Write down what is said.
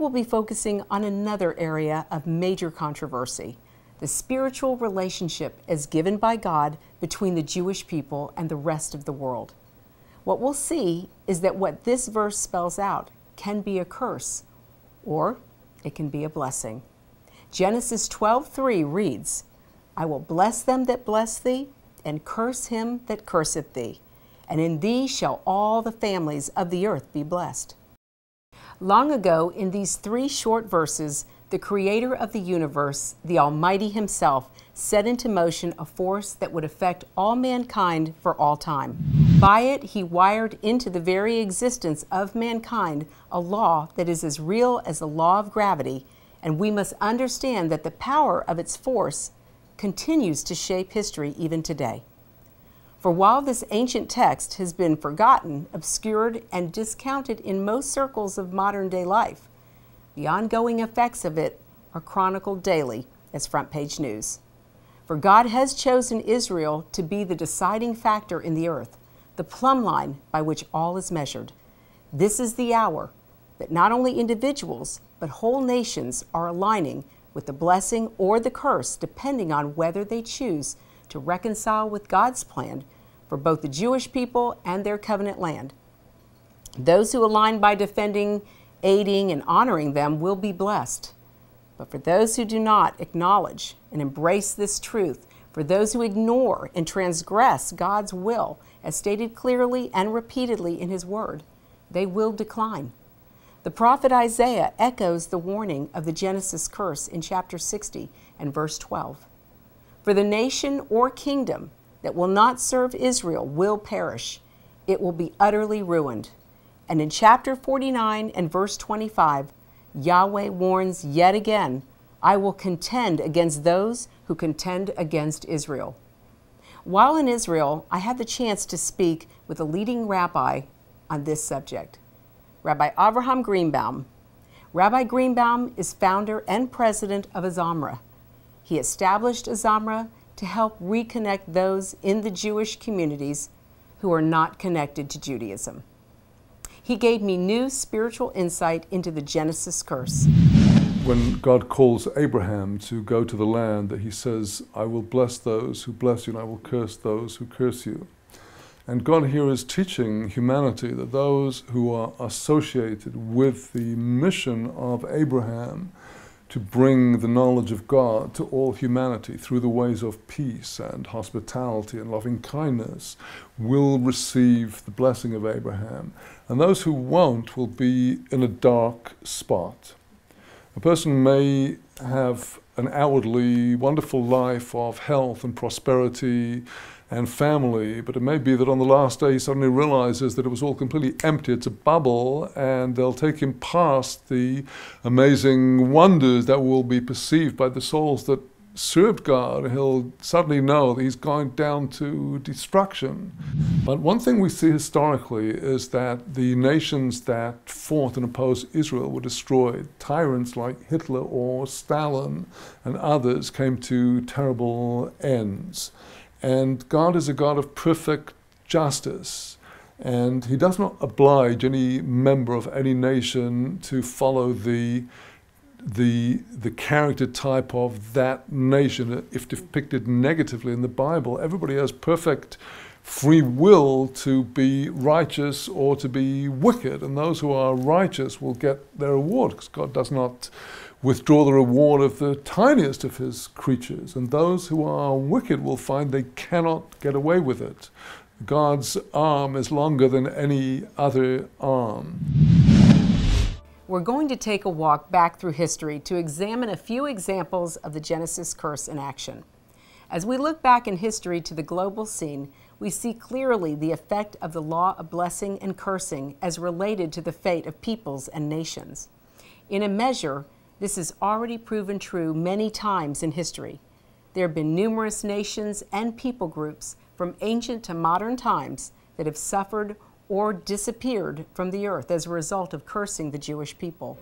will be focusing on another area of major controversy, the spiritual relationship as given by God between the Jewish people and the rest of the world. What we'll see is that what this verse spells out can be a curse, or it can be a blessing. Genesis 12:3 reads, "I will bless them that bless thee, and curse him that curseth thee, and in thee shall all the families of the earth be blessed." Long ago, in these 3 short verses, the creator of the universe, the Almighty himself, set into motion a force that would affect all mankind for all time. By it, he wired into the very existence of mankind a law that is as real as the law of gravity, and we must understand that the power of its force continues to shape history even today. For while this ancient text has been forgotten, obscured, and discounted in most circles of modern-day life, the ongoing effects of it are chronicled daily as front-page news. For God has chosen Israel to be the deciding factor in the earth, the plumb line by which all is measured. This is the hour that not only individuals, but whole nations are aligning with the blessing or the curse, depending on whether they choose to reconcile with God's plan for both the Jewish people and their covenant land. Those who align by defending, aiding, and honoring them will be blessed. But for those who do not acknowledge and embrace this truth, for those who ignore and transgress God's will, as stated clearly and repeatedly in His Word, they will decline. The prophet Isaiah echoes the warning of the Genesis curse in chapter 60 and verse 12. For the nation or kingdom that will not serve Israel will perish. It will be utterly ruined. And in chapter 49 and verse 25, Yahweh warns yet again, I will contend against those who contend against Israel. While in Israel, I had the chance to speak with a leading rabbi on this subject, Rabbi Avraham Greenbaum. Rabbi Greenbaum is founder and president of Azamra. He established Azamra to help reconnect those in the Jewish communities who are not connected to Judaism. He gave me new spiritual insight into the Genesis curse. When God calls Abraham to go to the land, that he says, I will bless those who bless you and I will curse those who curse you. And God here is teaching humanity that those who are associated with the mission of Abraham to bring the knowledge of God to all humanity through the ways of peace and hospitality and loving kindness will receive the blessing of Abraham. And those who won't will be in a dark spot. A person may have an outwardly wonderful life of health and prosperity and family, but it may be that on the last day he suddenly realizes that it was all completely empty, it's a bubble, and they'll take him past the amazing wonders that will be perceived by the souls that served God. He'll suddenly know that he's going down to destruction. But one thing we see historically is that the nations that fought and opposed Israel were destroyed. Tyrants like Hitler or Stalin and others came to terrible ends. And God is a God of perfect justice, and He does not oblige any member of any nation to follow the character type of that nation. If depicted negatively in the Bible, everybody has perfect free will to be righteous or to be wicked, and those who are righteous will get their reward, because God does not withdraw the reward of the tiniest of His creatures, and those who are wicked will find they cannot get away with it. God's arm is longer than any other arm. We're going to take a walk back through history to examine a few examples of the Genesis curse in action. As we look back in history to the global scene, we see clearly the effect of the law of blessing and cursing as related to the fate of peoples and nations. In a measure, this has already proven true many times in history. There have been numerous nations and people groups from ancient to modern times that have suffered or disappeared from the earth as a result of cursing the Jewish people.